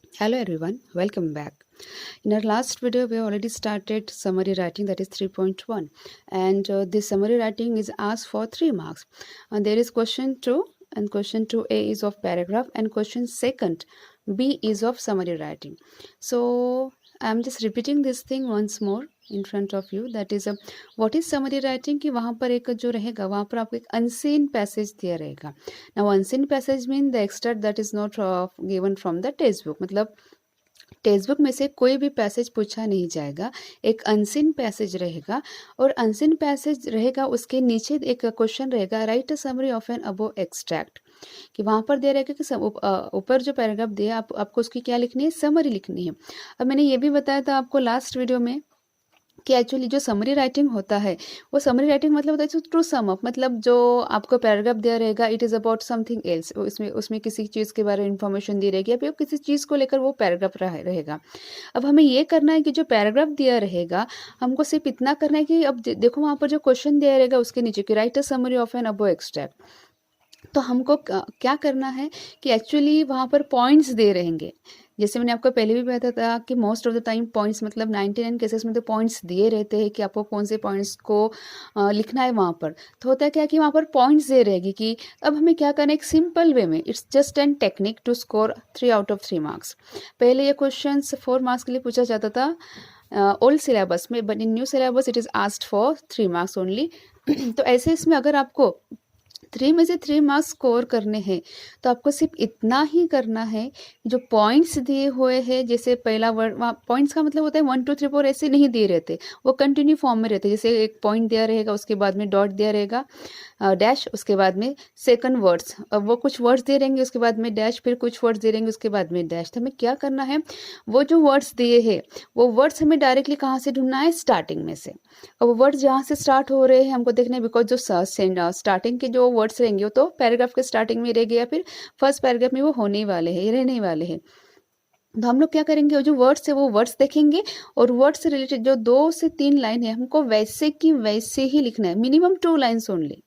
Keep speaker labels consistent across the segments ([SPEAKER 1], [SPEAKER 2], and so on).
[SPEAKER 1] Hello everyone, welcome back. In our last video, we already started summary writing, that is 3.1, and this summary writing is asked for 3 marks. And there is question 2, and question 2a is of paragraph, and question second B is of summary writing. So I'm just repeating this thing once more in front of you. That is what is summary writing, कि वहाँ पर एक जो रहेगा वहाँ पर आपको एक unseen passage दिया रहेगा. Now unseen passage mean the extract that is not given from the textbook. मतलब टेक्स्ट बुक में से कोई भी पैसेज पूछा नहीं जाएगा, एक अनसीन पैसेज रहेगा, और अनसीन पैसेज रहेगा उसके नीचे एक क्वेश्चन रहेगा, write a summary of an above extract, कि वहाँ पर दे रहेगा कि ऊपर जो पैराग्राफ दिया आपको उसकी क्या लिखनी है, समरी लिखनी है. अब मैंने ये भी बताया था आपको लास्ट वीडियो में कि एक्चुअली जो समरी राइटिंग होता है वो समरी राइटिंग मतलब होता है टू सम अप, मतलब जो आपको पैराग्राफ दिया रहेगा it is about something else, उसमें किसी चीज़ के बारे में इंफॉर्मेशन दी रहेगी या फिर किसी चीज़ को लेकर वो पैराग्राफ रहेगा. अब हमें ये करना है कि जो पैराग्राफ दिया रहेगा हमको सिर्फ इतना करना है कि अब देखो वहाँ पर जो क्वेश्चन दिया रहेगा उसके नीचे कि write a summary of an above extract. तो हमको क्या करना है कि एक्चुअली वहाँ पर पॉइंट्स दे रहेंगे. जैसे मैंने आपको पहले भी बताया था कि most of the time points मतलब 99 केसेस में तो पॉइंट्स दिए रहते हैं कि आपको कौन से पॉइंट्स को लिखना है वहाँ पर. तो होता है क्या कि वहाँ पर पॉइंट्स दे रहेगी कि अब हमें क्या करना है एक सिंपल वे में. It's just an technique to score 3 out of 3 marks. पहले ये क्वेश्चन 4 मार्क्स के लिए पूछा जाता था ओल्ड सिलेबस में, but in new syllabus it is asked for 3 marks only. तो ऐसे इसमें अगर आपको 3 में से 3 मार्क्स स्कोर करने हैं तो आपको सिर्फ इतना ही करना है, जो पॉइंट्स दिए हुए हैं, जैसे पहला वर्ड वहाँ पॉइंट्स का मतलब होता है 1 2 3 4 ऐसे नहीं दिए रहते, वो कंटिन्यू फॉर्म में रहते. जैसे एक पॉइंट दिया रहेगा उसके बाद में डॉट दिया रहेगा, डैश, उसके बाद में सेकंड वर्ड्स, अब वो कुछ वर्ड्स दे रहेंगे उसके बाद में डैश, फिर कुछ वर्ड्स दे रहेंगे उसके बाद में डैश. तो हमें क्या करना है, वो जो वर्ड्स दिए हैं वो वर्ड्स हमें डायरेक्टली कहाँ से ढूंढना है, स्टार्टिंग में से. अब वर्ड्स जहाँ से स्टार्ट हो रहे हैं हमको देखना है, बिकॉज जो स्टार्टिंग के जो वर्ड्स रहेंगे वो तो पैराग्राफ के स्टार्टिंग में रहेंगे या फिर फर्स्ट पैराग्राफ में वो होने वाले हैं, रहने वाले हैं. तो हम लोग क्या करेंगे, वो जो वर्ड्स है वो वर्ड्स देखेंगे और वर्ड्स से रिलेटेड जो 2 से 3 लाइन है हमको वैसे की वैसे ही लिखना है. मिनिमम 2 लाइन्स ओनली,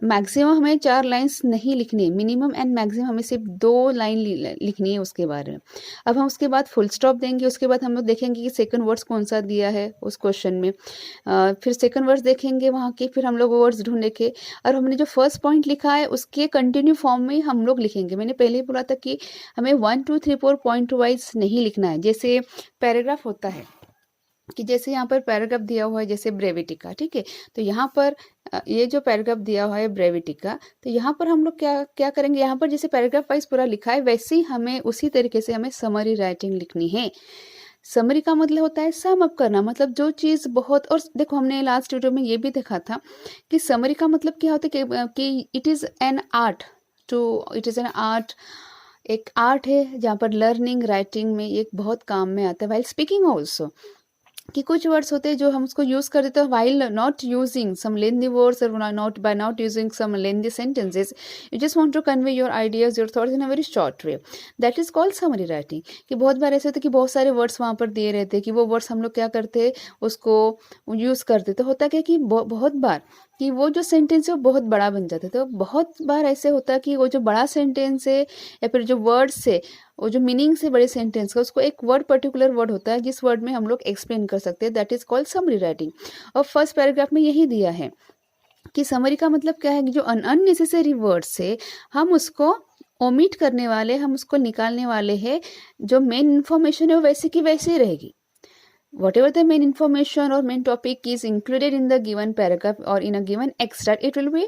[SPEAKER 1] मैक्सिमम हमें 4 लाइन्स नहीं लिखनी है. मिनिमम एंड मैक्सिमम हमें सिर्फ 2 लाइन लिखनी है उसके बारे में. अब हम उसके बाद फुल स्टॉप देंगे, उसके बाद हम लोग देखेंगे कि सेकंड वर्ड्स कौन सा दिया है उस क्वेश्चन में. फिर सेकंड वर्ड्स देखेंगे वहाँ के, फिर हम लोग वो वर्ड्स ढूंढेंगे और हमने जो फर्स्ट पॉइंट लिखा है उसके कंटिन्यू फॉर्म में हम लोग लिखेंगे. मैंने पहले ही बोला था कि हमें 1 2 3 4 पॉइंट वाइज नहीं लिखना है. जैसे पैराग्राफ होता है कि जैसे यहाँ पर पैराग्राफ दिया हुआ है जैसे ब्रेविटी का, ठीक है, तो यहाँ पर ये जो पैराग्राफ दिया हुआ है ब्रेविटी का, तो यहाँ पर हम लोग क्या क्या करेंगे, यहाँ पर जैसे पैराग्राफ वाइज पूरा लिखा है वैसे ही हमें उसी तरीके से हमें समरी राइटिंग लिखनी है. समरी का मतलब होता है सम अप करना, मतलब जो चीज़ बहुत, और देखो हमने लास्ट वीडियो में ये भी देखा था कि समरी का मतलब क्या होता है कि it is an art it is an art, एक आर्ट है जहाँ पर लर्निंग राइटिंग में एक बहुत काम में आता है, वाइल स्पीकिंग ऑल्सो. कि कुछ वर्ड्स होते हैं जो हम उसको यूज कर देते हैं while not using some lengthy words और not using some lengthy sentences, you just want to convey your ideas your thoughts in a very short way. That is called summary writing. कि बहुत बार ऐसे होते हैं कि बहुत सारे वर्ड्स वहाँ पर दिए रहते हैं कि वो वर्ड्स हम लोग क्या करते हैं उसको यूज करते. तो होता क्या कि बहुत बार कि वो जो सेंटेंस है वो बहुत बड़ा बन जाता है. तो बहुत बार ऐसे होता है कि वो जो बड़ा सेंटेंस है या फिर जो वर्ड्स है वो जो मीनिंग से बड़े सेंटेंस का उसको एक वर्ड पर्टिकुलर वर्ड होता है जिस वर्ड में हम लोग एक्सप्लेन कर सकते हैं, that is called summary writing. और फर्स्ट पैराग्राफ में यही दिया है कि समरी का मतलब क्या है कि जो अननेसेसरी वर्ड्स है हम उसको ओमिट करने वाले, हम उसको निकालने वाले हैं. जो मेन इन्फॉर्मेशन है वो वैसे की वैसे ही रहेगी. Whatever the main information or main topic is included in the given paragraph or in a given extract, it will be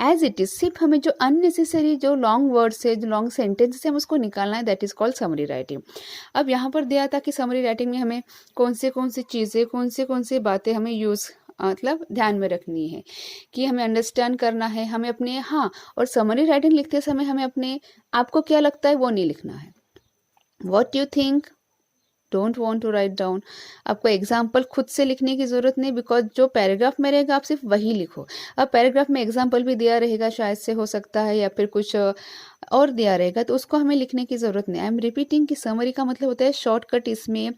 [SPEAKER 1] as it is. सिर्फ हमें जो unnecessary जो long words है, जो long sentences है, हम उसको निकालना है. That is called summary writing. अब यहाँ पर दिया था कि summary writing में हमें कौन सी चीज़ें, कौन सी बातें हमें यूज़ मतलब ध्यान में रखनी है, कि हमें अंडरस्टैंड करना है, हमें अपने, हाँ, और समरी राइटिंग लिखते समय हमें अपने आपको क्या लगता है वो नहीं लिखना है. What you think, don't want to write down. आपको एग्जाम्पल खुद से लिखने की ज़रूरत नहीं, बिकॉज जो पैराग्राफ में रहेगा आप सिर्फ वही लिखो. अब पैराग्राफ में एग्जाम्पल भी दिया रहेगा, शायद से हो सकता है, या फिर कुछ और दिया रहेगा तो उसको हमें लिखने की ज़रूरत नहीं। आई एम रिपीटिंग कि समरी का मतलब होता है शॉर्टकट, इसमें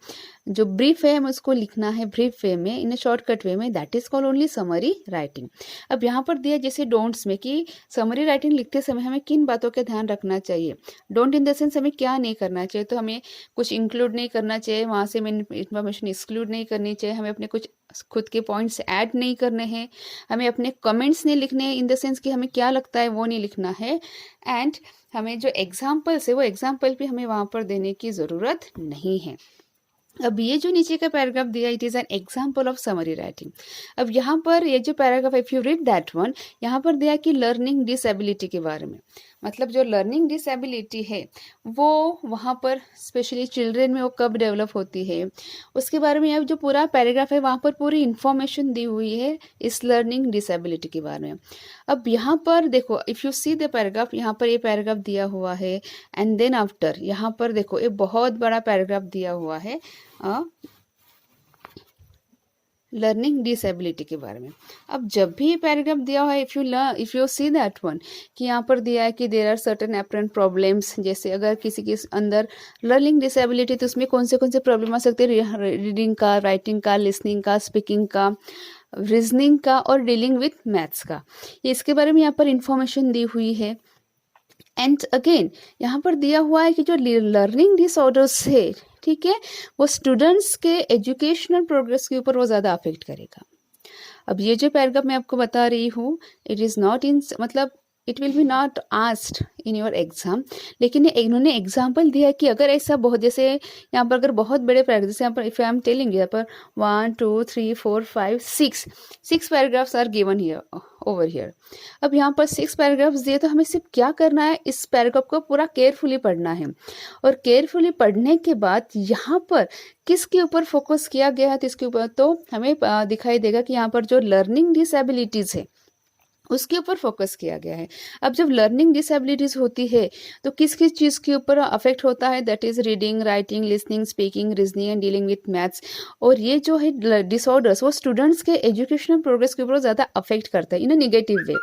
[SPEAKER 1] जो ब्रीफ है हमें उसको लिखना है ब्रीफ वे में, इन अ शॉर्टकट वे में, that is called only summary writing. अब यहाँ पर दिया जैसे डोंट्स में कि समरी राइटिंग लिखते समय हमें किन बातों का ध्यान रखना चाहिए। डोंट इन द सेंस हमें क्या नहीं करना चाहिए, तो हमें कुछ इंक्लूड नहीं करना चाहिए, वहाँ से हमें इंफॉर्मेशन एक्सक्लूड नहीं करनी चाहिए, हमें अपने कुछ खुद के पॉइंट्स ऐड नहीं करने हैं, हमें अपने कमेंट्स नहीं लिखने हैं इन द सेंस कि हमें क्या लगता है वो नहीं लिखना है, एंड हमें जो एग्जाम्पल्स है वो एग्जाम्पल भी हमें वहाँ पर देने की ज़रूरत नहीं है। अब ये जो नीचे का पैराग्राफ दिया, it is an example of summary writing. अब यहाँ पर ये जो paragraph, if you read that one, यहाँ पर दिया कि लर्निंग डिसेबिलिटी के बारे में, मतलब जो लर्निंग डिसेबिलिटी है वो वहाँ पर स्पेशली चिल्ड्रेन में वो कब डेवलप होती है उसके बारे में, अब जो पूरा पैराग्राफ है वहाँ पर पूरी इंफॉर्मेशन दी हुई है इस लर्निंग डिसेबिलिटी के बारे में। अब यहाँ पर देखो, if you see the paragraph, यहाँ पर ये पैराग्राफ दिया हुआ है, एंड देन आफ्टर यहाँ पर देखो ये बहुत बड़ा पैराग्राफ दिया हुआ है लर्निंग डिसेबिलिटी के बारे में। अब जब भी ये पैराग्राफ दिया हुआ है, if you see that one, कि यहाँ पर दिया है कि there are certain apparent problems, जैसे अगर किसी के अंदर लर्निंग डिसेबिलिटी तो उसमें कौन से प्रॉब्लम आ सकते हैं, रीडिंग का, राइटिंग का, लिसनिंग का, स्पीकिंग का, रीजनिंग का और डीलिंग विथ मैथ्स का। ये इसके बारे में यहाँ पर इंफॉर्मेशन दी हुई है। एंड अगेन यहाँ पर दिया हुआ है कि जो लर्निंग डिसऑर्डर्स है, ठीक है, वो स्टूडेंट्स के एजुकेशनल प्रोग्रेस के ऊपर वो ज़्यादा अफेक्ट करेगा। अब ये जो पैराग्राफ मैं आपको बता रही हूँ, इट इज़ नॉट इन, मतलब it will be not asked in your exam, लेकिन इन्होंने एग्जाम्पल दिया है कि अगर ऐसा बहुत, जैसे यहाँ पर अगर बहुत बड़े पैराग्राफ, जैसे यहाँ पर इफ आई एम टेलिंग यहाँ पर 1 2 3 4 5 6 paragraphs are given here over here. अब यहाँ पर 6 पैराग्राफ्स दिए, तो हमें सिर्फ क्या करना है, इस पैराग्राफ को पूरा केयरफुली पढ़ना है, और केयरफुली पढ़ने के बाद यहाँ पर किसके ऊपर फोकस किया गया है, तो इसके ऊपर तो हमें दिखाई देगा कि यहाँ पर जो लर्निंग डिसेबिलिटीज़ है उसके ऊपर फोकस किया गया है। अब जब लर्निंग डिसेबिलिटीज होती है तो किस किस चीज़ के ऊपर अफेक्ट होता है, that is reading, writing, listening, speaking, reasoning and dealing with maths. और ये जो है डिसऑर्डर्स वो स्टूडेंट्स के एजुकेशनल प्रोग्रेस के ऊपर ज़्यादा अफेक्ट करता है इन अ निगेटिव वे।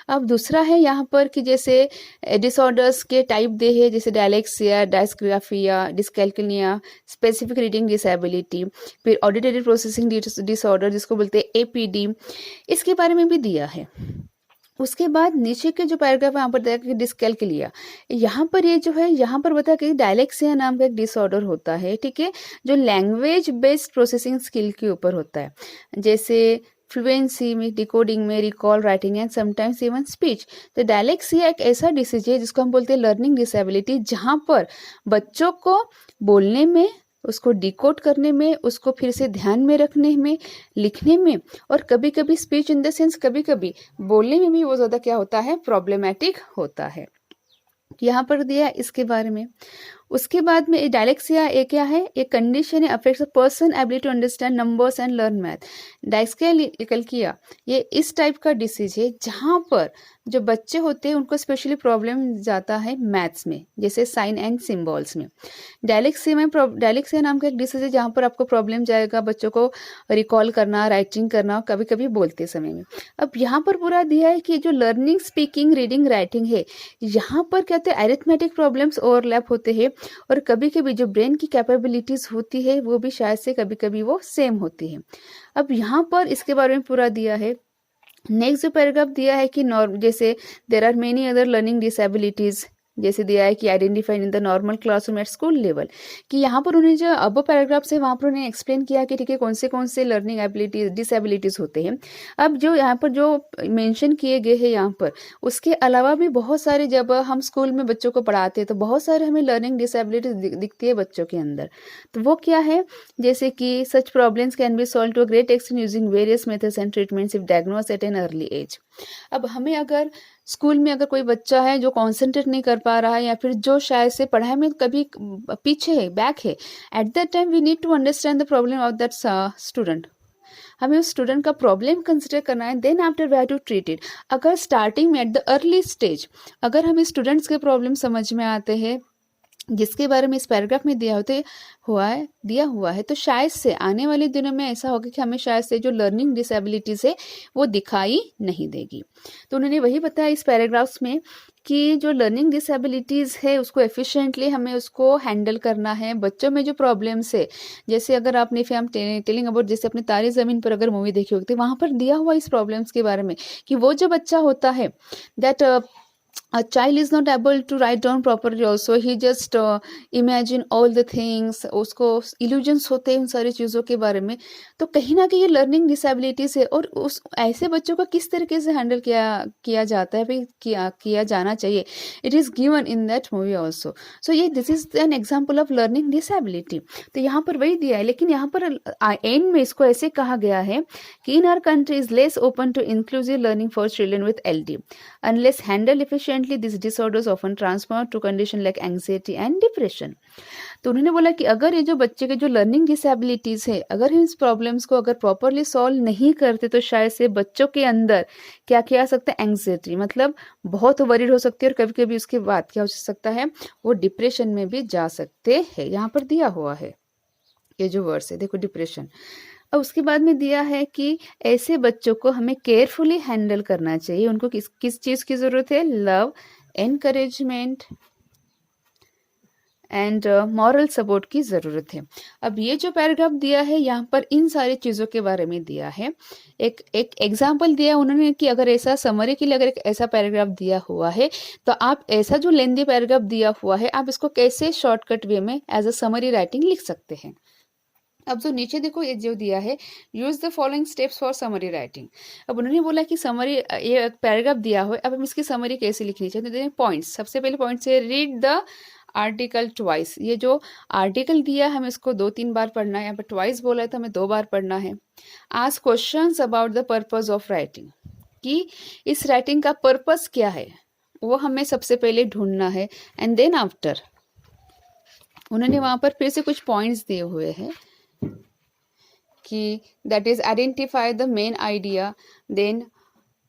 [SPEAKER 1] अब दूसरा है यहाँ पर कि जैसे डिसऑर्डर्स के टाइप दे है, जैसे डायलेक्सिया, डायस्ग्राफिया, डिसकैल्कुलिया, स्पेसिफिक रीडिंग डिसेबिलिटी, फिर ऑडिटरी प्रोसेसिंग डिसऑर्डर जिसको बोलते हैं एपीडी, इसके बारे में भी दिया है। उसके बाद नीचे के जो पैराग्राफ है यहाँ पर दिया कि डिसकैल्कुलिया, यहाँ पर ये जो है यहाँ पर बताया कि डायलेक्सिया नाम का एक डिसऑर्डर होता है, ठीक है, जो लैंग्वेज बेस्ड प्रोसेसिंग स्किल के ऊपर होता है, जैसे फ्लुएंसी में, डिकोडिंग में, recall, writing and sometimes even speech. तो डायलेक्सिया एक ऐसा डिसीज है जिसको हम बोलते हैं लर्निंग डिसेबिलिटी, जहाँ पर बच्चों को बोलने में, उसको डिकोड करने में, उसको फिर से ध्यान में रखने में, लिखने में, और कभी कभी स्पीच इन द सेंस कभी कभी बोलने में भी वो ज़्यादा क्या होता है, प्रॉब्लमेटिक होता है। यहाँ पर दिया इसके बारे में। उसके बाद में डायलेक्सिया ये क्या है, एक कंडीशन है affects a person ability to understand numbers and learn math. Dyscalculia ये इस टाइप का डिसीज है जहाँ पर जो बच्चे होते हैं उनको स्पेशली प्रॉब्लम जाता है मैथ्स में, जैसे साइन एंड सिंबल्स में। डायलेक्सिया नाम का एक डिसीज है जहाँ पर आपको प्रॉब्लम जाएगा बच्चों को रिकॉल करना, राइटिंग करना, कभी कभी बोलते समय में। अब यहाँ पर पूरा दिया है कि जो लर्निंग, स्पीकिंग, रीडिंग, राइटिंग है, यहाँ पर कहते हैं अरिथमेटिक प्रॉब्लम्स ओवरलैप होते हैं, और कभी कभी जो ब्रेन की कैपेबिलिटीज होती है वो भी शायद से कभी कभी वो सेम होती है। अब यहाँ पर इसके बारे में पूरा दिया है। नेक्स्ट जो पैराग्राफ दिया है कि जैसे there are many other learning disabilities, जैसे दिया है कि identified in the normal classroom at school level, कि यहाँ पर उन्हें जो अब पैराग्राफ से वहाँ पर उन्हें एक्सप्लेन किया कि ठीक है कौन से लर्निंग एबिलिटीज, डिसेबिलिटीज होते हैं। अब जो यहाँ पर जो मेंशन किए गए हैं यहाँ पर, उसके अलावा भी बहुत सारे, जब हम स्कूल में बच्चों को पढ़ाते हैं तो बहुत सारे हमें लर्निंग डिसेबिलिटीज दिखती है बच्चों के अंदर। तो वो क्या है, जैसे कि such problems can be solved to a great extent using various methods and treatments if diagnose at an early age. अब हमें अगर स्कूल में अगर कोई बच्चा है जो कॉन्सेंट्रेट नहीं कर पा रहा है, या फिर जो शायद से पढ़ाई में कभी पीछे है, बैक है, at that time we need to understand the problem of that student. हमें उस स्टूडेंट का प्रॉब्लम कंसिडर करना है, then after we have to treat it. अगर स्टार्टिंग में एट द अर्ली स्टेज अगर हमें स्टूडेंट्स के प्रॉब्लम समझ में आते हैं जिसके बारे में इस पैराग्राफ में दिया हुआ है, तो शायद से आने वाले दिनों में ऐसा होगा कि हमें शायद से जो लर्निंग डिसेबिलिटीज है वो दिखाई नहीं देगी। तो उन्होंने वही बताया इस पैराग्राफ्स में कि जो लर्निंग डिसेबिलिटीज़ है उसको एफिशिएंटली हमें उसको हैंडल करना है। बच्चों में जो प्रॉब्लम्स है, जैसे अगर आपने if I am telling about, जैसे अपने तारे ज़मीन पर अगर मूवी देखी होगी तो वहाँ पर दिया हुआ इस प्रॉब्लम्स के बारे में कि वो जो बच्चा होता है that a child is not able to write down properly also, he just imagine all the things, उसको illusions होते हैं उन सारी चीज़ों के बारे में। तो कहीं ना कहीं ये लर्निंग डिसेबिलिटीज है, और उस ऐसे बच्चों को किस तरीके से हैंडल किया किया जाता है, भाई किया जाना चाहिए, it is given in that movie also. So ये this is an example of learning disability. तो यहाँ पर वही दिया है, लेकिन यहाँ पर एंड में इसको ऐसे कहा गया है कि in our country is less open to inclusive learning for children with LD unless handled efficiently. These disorders often transfer to condition like anxiety and depression. तो उन्होंने बोला कि अगर ये जो बच्चे के जो लर्निंग डिसेबिलिटीज है, अगर हम इस प्रॉब्लम्स को अगर प्रॉपरली सॉल्व नहीं करते तो शायद से बच्चों के अंदर क्या क्या आ सकता है, एंग्जाइटी, मतलब बहुत वरीड हो सकती है, और कभी कभी उसके बाद क्या हो सकता है, वो डिप्रेशन में भी जा सकते हैं। यहाँ पर दिया हुआ है ये जो वर्ड्स है, देखो डिप्रेशन। और उसके बाद में दिया है कि ऐसे बच्चों को हमें केयरफुली हैंडल करना चाहिए। उनको किस किस चीज़ की ज़रूरत है, love, encouragement and moral support की ज़रूरत है। अब ये जो पैराग्राफ दिया है यहाँ पर इन सारी चीज़ों के बारे में दिया है। एक एग्जाम्पल दिया उन्होंने कि अगर ऐसा समरी के लिए अगर एक ऐसा पैराग्राफ दिया हुआ है तो आप ऐसा जो लेंदी पैराग्राफ दिया हुआ है आप इसको कैसे शॉर्टकट वे में एज अ समरी राइटिंग लिख सकते हैं। अब जो नीचे देखो ये जो दिया है, use the following steps for summary writing. अब उन्होंने बोला कि समरी, ये पैराग्राफ दिया हुआ है, अब हम इसकी समरी कैसे लिखनी चाहिए, तो देखिए पॉइंट्स। सबसे पहले पॉइंट से रीड द आर्टिकल ट्वाइस। ये जो आर्टिकल दिया है हमें इसको 2-3 बार पढ़ना है, यहाँ पर ट्वाइस बोला है तो हमें 2 बार पढ़ना है। Ask questions about the purpose of writing, कि इस राइटिंग का पर्पस क्या है वो हमें सबसे पहले ढूंढना है। एंड देन आफ्टर उन्होंने वहां पर फिर से कुछ पॉइंट्स दिए हुए हैं कि that is identify the main idea, then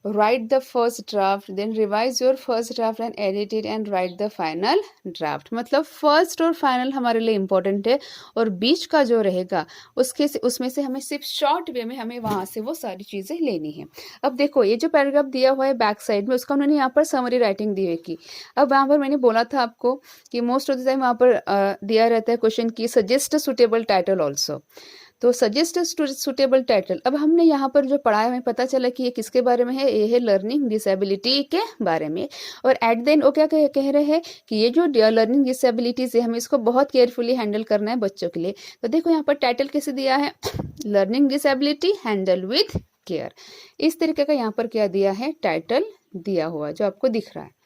[SPEAKER 1] write the first draft, then revise your first draft and edit it and write the final draft. मतलब फर्स्ट और फाइनल हमारे लिए इंपॉर्टेंट है, और बीच का जो रहेगा उसमें से हमें सिर्फ शॉर्ट वे में हमें वहां से वो सारी चीजें लेनी है। अब देखो ये जो पैराग्राफ दिया हुआ है बैक साइड में, उसका उन्होंने यहाँ पर समरी राइटिंग दी है की। अब यहाँ पर मैंने बोला था आपको कि मोस्ट ऑफ द टाइम वहाँ पर दिया रहता है क्वेश्चन की सजेस्ट सुटेबल टाइटल ऑल्सो, तो सजेस्ट सुटेबल टाइटल। अब हमने यहाँ पर जो पढ़ा है हमें पता चला कि ये किसके बारे में है, ये है लर्निंग डिसेबिलिटी के बारे में। और एट देन वो क्या कह रहे हैं कि ये जो लर्निंग डिसेबिलिटीज है हमें इसको बहुत केयरफुली हैंडल करना है बच्चों के लिए। तो देखो यहाँ पर टाइटल कैसे दिया है, learning disability handle with care. इस तरीके का यहाँ पर क्या दिया है, टाइटल दिया हुआ जो आपको दिख रहा है।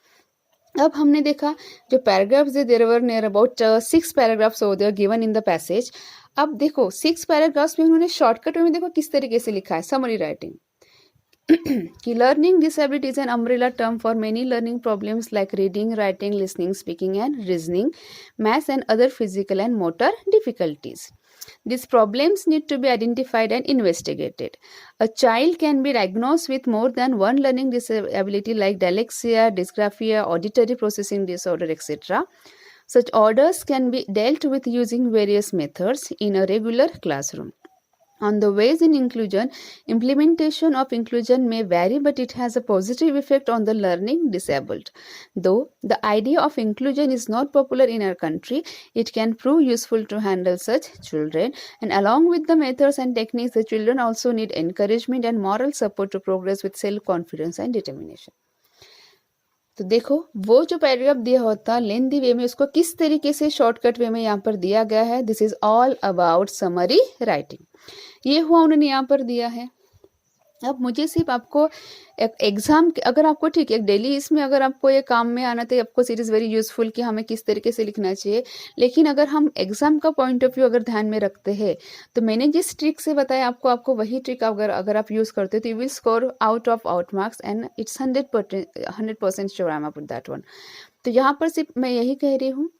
[SPEAKER 1] अब हमने देखा जो पैराग्राफ्स है, there were near about 6 paragraphs there given in the passage. अब देखो 6 पैराग्राफ्स में उन्होंने शॉर्टकट में देखो किस तरीके से लिखा है समरी राइटिंग कि learning disability is an umbrella term for many learning problems like reading, writing, listening, speaking and reasoning, maths and other physical and motor difficulties. These problems need to be identified and investigated. A child can be diagnosed with more than one learning disability like dyslexia, dysgraphia, auditory processing disorder, etc. Such orders can be dealt with using various methods in a regular classroom. On the ways in inclusion, implementation of inclusion may vary, but it has a positive effect on the learning disabled. Though the idea of inclusion is not popular in our country, it can prove useful to handle such children. And along with the methods and techniques, the children also need encouragement and moral support to progress with self-confidence and determination. तो देखो वो जो paragraph दिया होता लेंदी वे में उसको किस तरीके से शॉर्टकट वे में यहाँ पर दिया गया है। This is all about summary writing. ये हुआ उन्होंने यहाँ पर दिया है। अब मुझे सिर्फ आपको एक एग्जाम अगर आपको ठीक है डेली इसमें अगर आपको ये काम में आना तो आपको इट इज़ वेरी यूजफुल कि हमें किस तरीके से लिखना चाहिए। लेकिन अगर हम एग्जाम का पॉइंट ऑफ व्यू अगर ध्यान में रखते हैं तो मैंने जिस ट्रिक से बताया आपको वही ट्रिक अगर आप यूज़ करते हो तो you will score out marks and it's 100% sure I am about that one. तो यहाँ पर सिर्फ मैं यही कह रही हूँ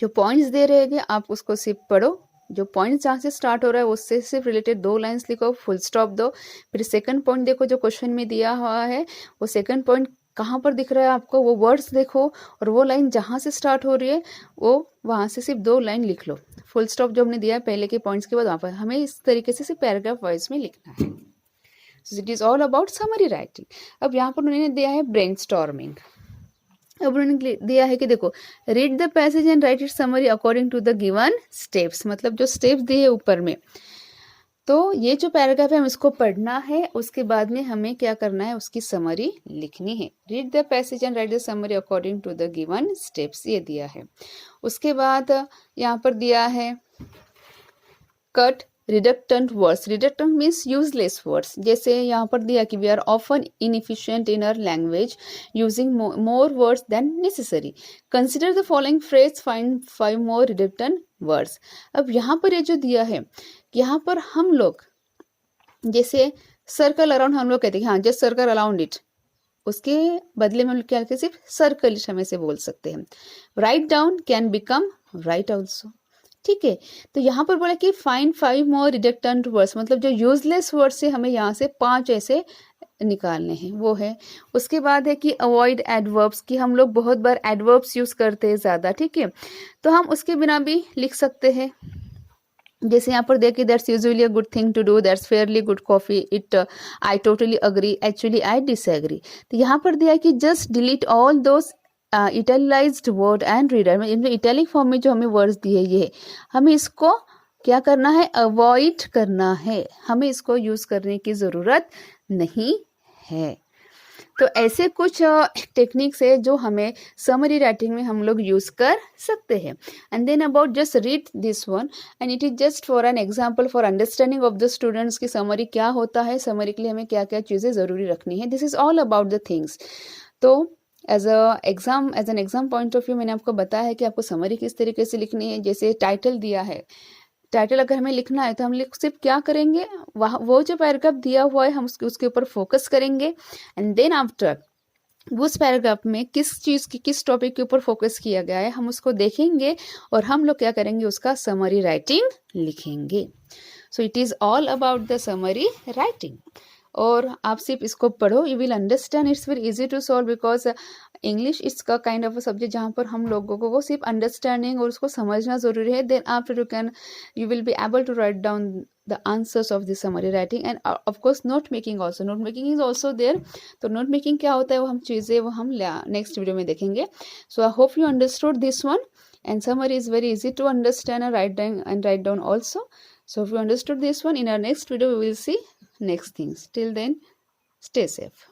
[SPEAKER 1] जो पॉइंट्स दे रहे आप उसको सिर्फ पढ़ो, जो पॉइंट जहाँ से स्टार्ट हो रहा है उससे सिर्फ रिलेटेड 2 लाइंस लिखो, फुल स्टॉप दो। फिर सेकंड पॉइंट देखो जो क्वेश्चन में दिया हुआ है वो सेकंड पॉइंट कहाँ पर दिख रहा है आपको, वो वर्ड्स देखो और वो लाइन जहाँ से स्टार्ट हो रही है वो वहाँ से सिर्फ 2 लाइन लिख लो। फुल स्टॉप जो हमने दिया है पहले के पॉइंट्स के बाद वहाँ पर हमें इस तरीके से सिर्फ पैराग्राफ वाइज में लिखना है। सो it is all about summary writing. अब यहाँ पर उन्होंने दिया है ब्रेनस्टॉर्मिंग। अब उन्होंने दिया है कि देखो, read the passage and write it summary according to the given steps, मतलब जो स्टेप्स दिए है ऊपर में। तो ये जो पैराग्राफ है हम इसको पढ़ना है, उसके बाद में हमें क्या करना है, उसकी समरी लिखनी है। Read the passage and write the summary according to the given steps, ये दिया है। उसके बाद यहाँ पर दिया है cut redundant words. Redundant means useless words. जैसे यहाँ पर दिया कि we are often inefficient in our language using more words than necessary. Consider the following phrase, find 5 more redundant words. अब यहाँ पर ये जो दिया है, यहाँ पर हम लोग जैसे सर्कल अराउंड हम लोग कहते हैं, हाँ जस्ट सर्कल अराउंड इट, उसके बदले में हम क्या कहते हैं, सिर्फ सर्कल इट हमें से बोल सकते हैं। Write down can become right also, ठीक है। तो यहाँ पर बोला कि फाइंड 5 मोर रिडक्टेंट वर्ड्स, मतलब जो यूजलेस वर्ड्स है हमें यहाँ से 5 ऐसे निकालने हैं, वो है। उसके बाद है कि अवॉइड एडवर्ब्स, कि हम लोग बहुत बार एडवर्ब्स यूज करते हैं ज़्यादा, ठीक है, तो हम उसके बिना भी लिख सकते हैं। जैसे यहाँ पर देखिए, that's usually a good thing to do, that's fairly good coffee, it, I totally agree, actually I disagree. तो यहाँ पर दिया है कि just delete all those italicised word and reader, इनमें इटैलिक फॉर्म में जो हमें वर्ड्स दिए ये हमें इसको क्या करना है, अवॉइड करना है, हमें इसको यूज करने की जरूरत नहीं है। तो ऐसे कुछ टेक्निक्स है जो हमें समरी राइटिंग में हम लोग यूज कर सकते हैं। And then about just read this one and it is just for an example for understanding of the students की समरी क्या होता है, समरी के लिए हमें क्या क्या चीज़ें ज़रूरी रखनी है। This is all about the things. तो as an exam point of view मैंने आपको बताया है कि आपको समरी किस तरीके से लिखनी है। जैसे टाइटल दिया है, टाइटल अगर हमें लिखना है तो हम सिर्फ क्या करेंगे, वह वो जो पैराग्राफ दिया हुआ है हम उसके ऊपर फोकस करेंगे। एंड देन आफ्टर उस पैराग्राफ में किस चीज़ की, किस टॉपिक के ऊपर फोकस किया गया है हम उसको देखेंगे और हम लोग क्या करेंगे, उसका समरी राइटिंग लिखेंगे। So it is all about the summary writing. और आप सिर्फ इसको पढ़ो, you will understand, it's very easy to solve because English it's का काइंड ऑफ अ सब्जेक्ट जहाँ पर हम लोगों को सिर्फ अंडरस्टैंडिंग और उसको समझना जरूरी है। Then after you will be able to write down the answers of the summary writing and of course note making also, note making is also there। तो note making क्या होता है वो हम चीज़ें वो हम नेक्स्ट वीडियो में देखेंगे। so I hope you understood this one and summary is very easy to understand and write down also। so if you understood this one, in our next video we will see next things. Till then, stay safe.